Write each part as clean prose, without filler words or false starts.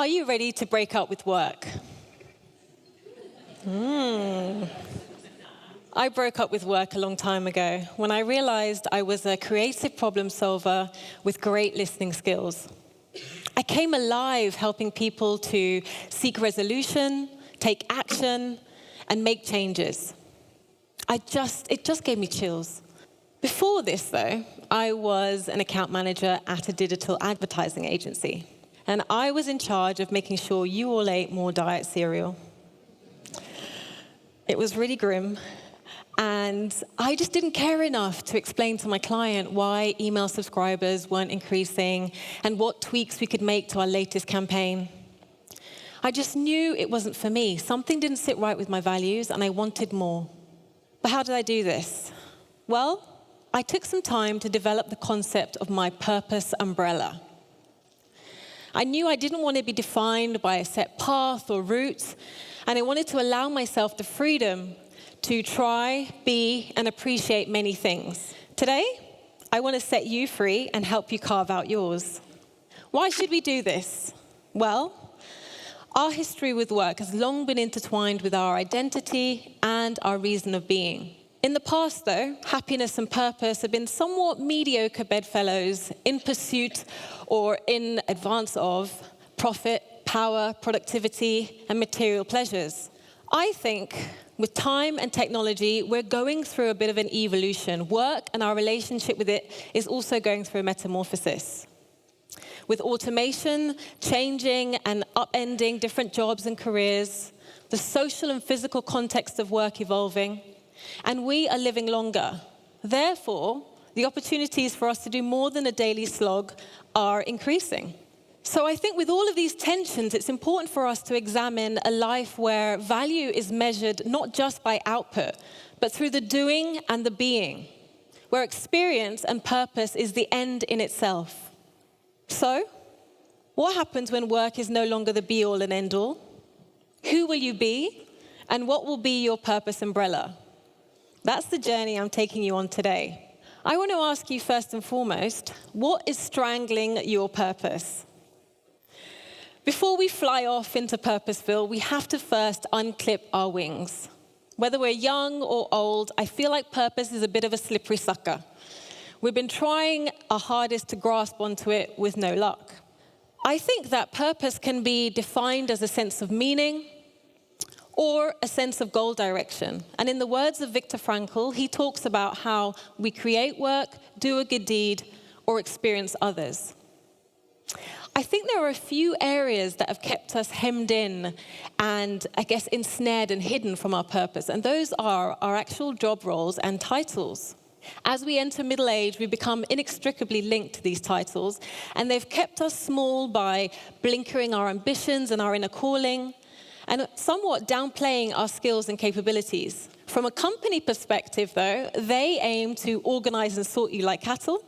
Are you ready to break up with work? I broke up with work a long time ago when I realized I was a creative problem solver with great listening skills. I came alive helping people to seek resolution, take action, and make changes. It just gave me chills. Before this, though, I was an account manager at a digital advertising agency. And I was in charge of making sure you all ate more diet cereal. It was really grim. And I just didn't care enough to explain to my client why email subscribers weren't increasing and what tweaks we could make to our latest campaign. I just knew it wasn't for me. Something didn't sit right with my values, and I wanted more. But how did I do this? Well, I took some time to develop the concept of my purpose umbrella. I knew I didn't want to be defined by a set path or route, and I wanted to allow myself the freedom to try, be, and appreciate many things. Today, I want to set you free and help you carve out yours. Why should we do this? Well, our history with work has long been intertwined with our identity and our reason of being. In the past, though, happiness and purpose have been somewhat mediocre bedfellows in pursuit or in advance of profit, power, productivity, and material pleasures. I think with time and technology, we're going through a bit of an evolution. Work and our relationship with it is also going through a metamorphosis. With automation changing and upending different jobs and careers, the social and physical context of work evolving, and we are living longer. Therefore, the opportunities for us to do more than a daily slog are increasing. So I think with all of these tensions, it's important for us to examine a life where value is measured not just by output, but through the doing and the being, where experience and purpose is the end in itself. So, what happens when work is no longer the be-all and end-all? Who will you be, and what will be your purpose umbrella? That's the journey I'm taking you on today. I want to ask you first and foremost, what is strangling your purpose? Before we fly off into Purposeville, we have to first unclip our wings. Whether we're young or old, I feel like purpose is a bit of a slippery sucker. We've been trying our hardest to grasp onto it with no luck. I think that purpose can be defined as a sense of meaning or a sense of goal direction. And in the words of Viktor Frankl, he talks about how we create work, do a good deed, or experience others. I think there are a few areas that have kept us hemmed in and, I guess, ensnared and hidden from our purpose, and those are our actual job roles and titles. As we enter middle age, we become inextricably linked to these titles, and they've kept us small by blinkering our ambitions and our inner calling, and somewhat downplaying our skills and capabilities. From a company perspective, though, they aim to organize and sort you like cattle,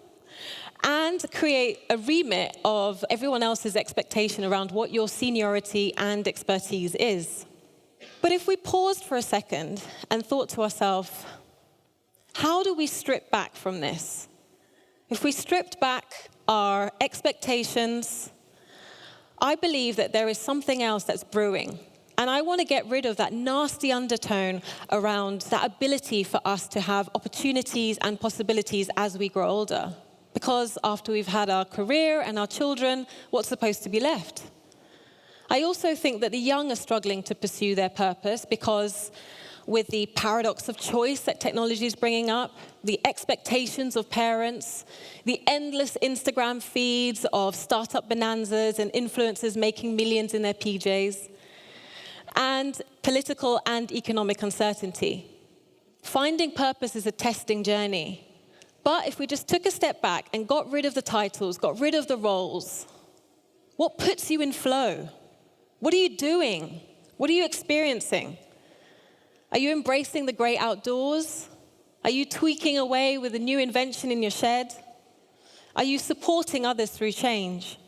and create a remit of everyone else's expectation around what your seniority and expertise is. But if we paused for a second and thought to ourselves, how do we strip back from this? If we stripped back our expectations, I believe that there is something else that's brewing. And I want to get rid of that nasty undertone around that ability for us to have opportunities and possibilities as we grow older. Because after we've had our career and our children, what's supposed to be left? I also think that the young are struggling to pursue their purpose because with the paradox of choice that technology is bringing up, the expectations of parents, the endless Instagram feeds of startup bonanzas and influencers making millions in their PJs, and political and economic uncertainty. Finding purpose is a testing journey. But if we just took a step back and got rid of the titles, got rid of the roles, what puts you in flow? What are you doing? What are you experiencing? Are you embracing the great outdoors? Are you tweaking away with a new invention in your shed? Are you supporting others through change?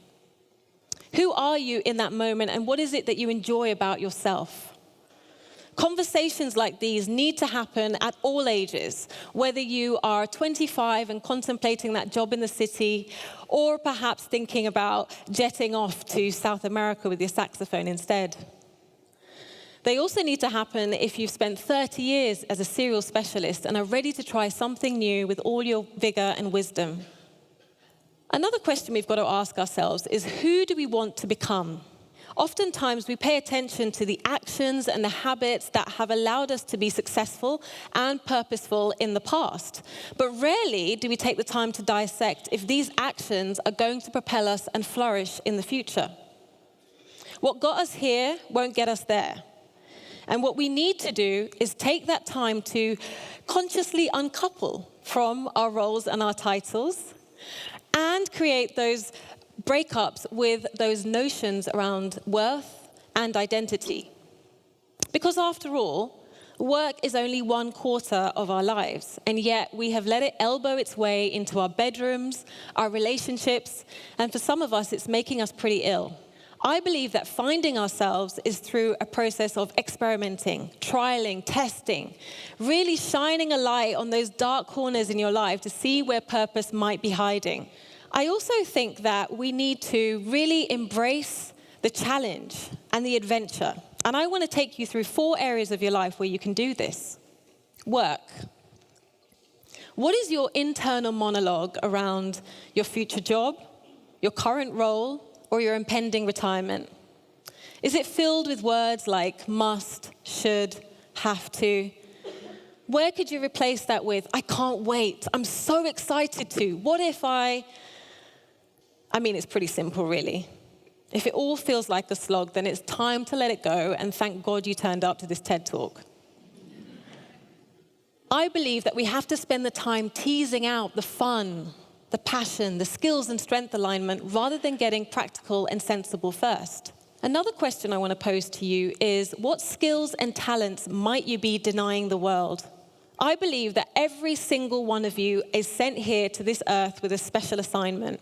Who are you in that moment, and what is it that you enjoy about yourself? Conversations like these need to happen at all ages, whether you are 25 and contemplating that job in the city, or perhaps thinking about jetting off to South America with your saxophone instead. They also need to happen if you've spent 30 years as a serial specialist and are ready to try something new with all your vigor and wisdom. Another question we've got to ask ourselves is, who do we want to become? Oftentimes, we pay attention to the actions and the habits that have allowed us to be successful and purposeful in the past. But rarely do we take the time to dissect if these actions are going to propel us and flourish in the future. What got us here won't get us there. And what we need to do is take that time to consciously uncouple from our roles and our titles and create those breakups with those notions around worth and identity. Because after all, work is only 1/4 of our lives, and yet we have let it elbow its way into our bedrooms, our relationships, and for some of us, it's making us pretty ill. I believe that finding ourselves is through a process of experimenting, trialing, testing, really shining a light on those dark corners in your life to see where purpose might be hiding. I also think that we need to really embrace the challenge and the adventure. And I want to take you through 4 areas of your life where you can do this. Work. What is your internal monologue around your future job, your current role, or your impending retirement? Is it filled with words like must, should, have to? Where could you replace that with, I can't wait, I'm so excited to, what if I mean, it's pretty simple, really. If it all feels like a slog, then it's time to let it go, and thank God you turned up to this TED Talk. I believe that we have to spend the time teasing out the fun, the passion, the skills and strength alignment, rather than getting practical and sensible first. Another question I want to pose to you is, what skills and talents might you be denying the world? I believe that every single one of you is sent here to this earth with a special assignment.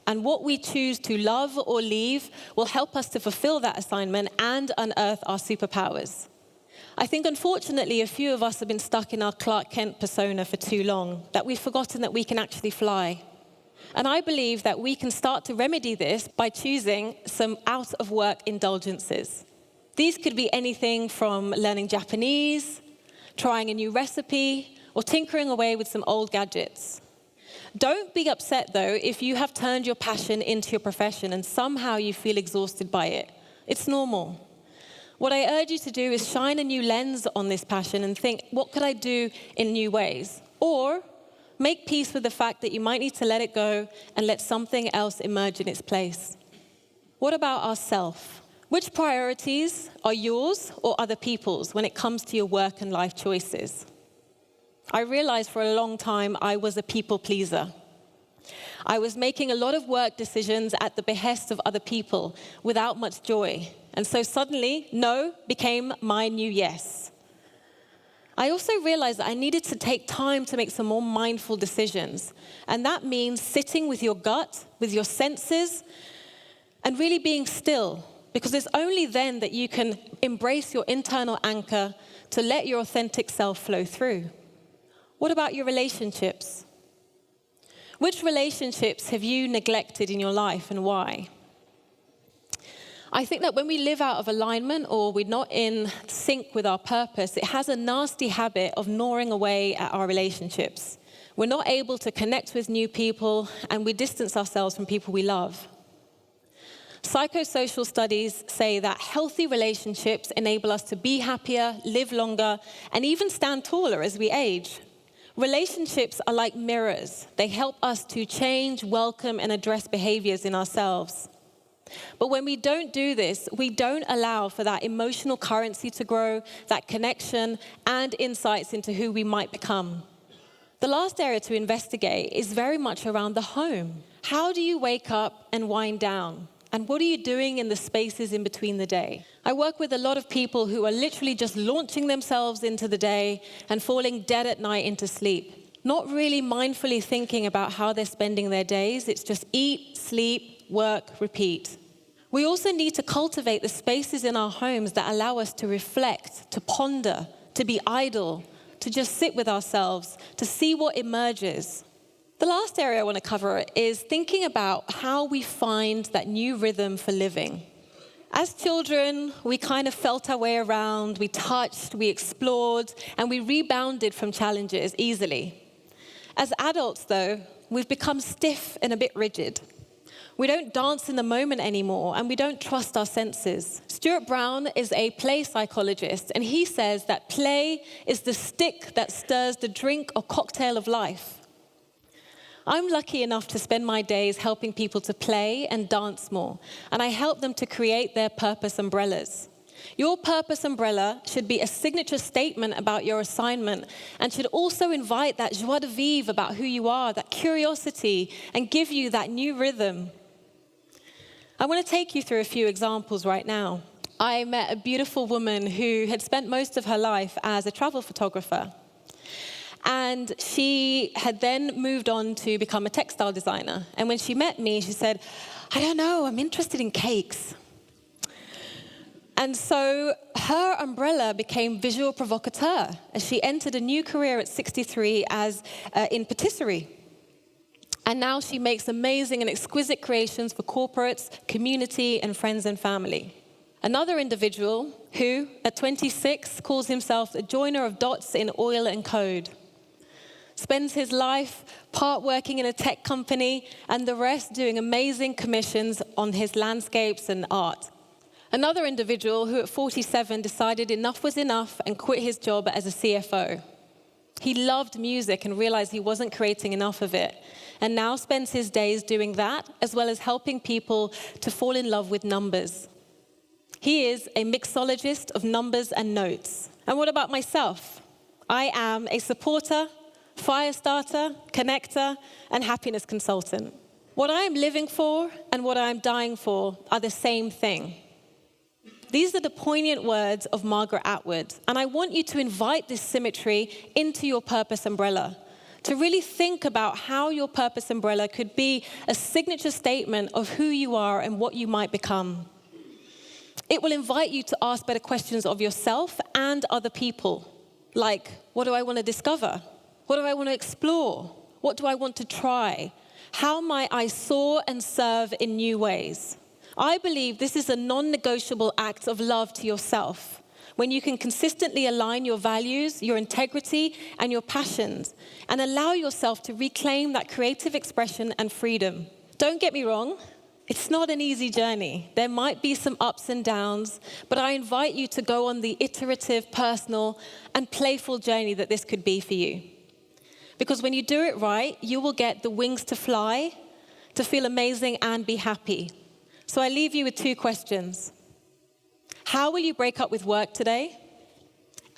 And what we choose to love or leave will help us to fulfill that assignment and unearth our superpowers. I think, unfortunately, a few of us have been stuck in our Clark Kent persona for too long, that we've forgotten that we can actually fly. And I believe that we can start to remedy this by choosing some out-of-work indulgences. These could be anything from learning Japanese, trying a new recipe, or tinkering away with some old gadgets. Don't be upset, though, if you have turned your passion into your profession and somehow you feel exhausted by it. It's normal. What I urge you to do is shine a new lens on this passion and think, what could I do in new ways? Or make peace with the fact that you might need to let it go and let something else emerge in its place. What about ourself? Which priorities are yours or other people's when it comes to your work and life choices? I realized for a long time I was a people pleaser. I was making a lot of work decisions at the behest of other people without much joy. And so suddenly, no became my new yes. I also realized that I needed to take time to make some more mindful decisions. And that means sitting with your gut, with your senses, and really being still. Because it's only then that you can embrace your internal anchor to let your authentic self flow through. What about your relationships? Which relationships have you neglected in your life and why? I think that when we live out of alignment or we're not in sync with our purpose, it has a nasty habit of gnawing away at our relationships. We're not able to connect with new people and we distance ourselves from people we love. Psychosocial studies say that healthy relationships enable us to be happier, live longer, and even stand taller as we age. Relationships are like mirrors. They help us to change, welcome, and address behaviors in ourselves. But when we don't do this, we don't allow for that emotional currency to grow, that connection, and insights into who we might become. The last area to investigate is very much around the home. How do you wake up and wind down? And what are you doing in the spaces in between the day? I work with a lot of people who are literally just launching themselves into the day and falling dead at night into sleep. Not really mindfully thinking about how they're spending their days. It's just eat, sleep, work, repeat. We also need to cultivate the spaces in our homes that allow us to reflect, to ponder, to be idle, to just sit with ourselves, to see what emerges. The last area I want to cover is thinking about how we find that new rhythm for living. As children, we kind of felt our way around, we touched, we explored, and we rebounded from challenges easily. As adults, though, we've become stiff and a bit rigid. We don't dance in the moment anymore, and we don't trust our senses. Stuart Brown is a play psychologist, and he says that play is the stick that stirs the drink or cocktail of life. I'm lucky enough to spend my days helping people to play and dance more, and I help them to create their purpose umbrellas. Your purpose umbrella should be a signature statement about your assignment and should also invite that joie de vivre about who you are, that curiosity, and give you that new rhythm. I want to take you through a few examples right now. I met a beautiful woman who had spent most of her life as a travel photographer. And she had then moved on to become a textile designer. And when she met me, she said, I don't know, I'm interested in cakes. And so her umbrella became visual provocateur as she entered a new career at 63 in patisserie. And now she makes amazing and exquisite creations for corporates, community, and friends and family. Another individual who, at 26, calls himself a joiner of dots in oil and code. Spends his life part working in a tech company and the rest doing amazing commissions on his landscapes and art. Another individual who at 47 decided enough was enough and quit his job as a CFO. He loved music and realized he wasn't creating enough of it, and now spends his days doing that as well as helping people to fall in love with numbers. He is a mixologist of numbers and notes. And what about myself? I am a supporter, fire starter, connector, and happiness consultant. What I am living for and what I am dying for are the same thing. These are the poignant words of Margaret Atwood, and I want you to invite this symmetry into your purpose umbrella, to really think about how your purpose umbrella could be a signature statement of who you are and what you might become. It will invite you to ask better questions of yourself and other people, like, what do I want to discover? What do I want to explore? What do I want to try? How might I soar and serve in new ways? I believe this is a non-negotiable act of love to yourself, when you can consistently align your values, your integrity, and your passions, and allow yourself to reclaim that creative expression and freedom. Don't get me wrong, it's not an easy journey. There might be some ups and downs, but I invite you to go on the iterative, personal, and playful journey that this could be for you. Because when you do it right, you will get the wings to fly, to feel amazing and be happy. So I leave you with two questions. How will you break up with work today?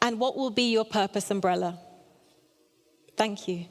And what will be your purpose umbrella? Thank you.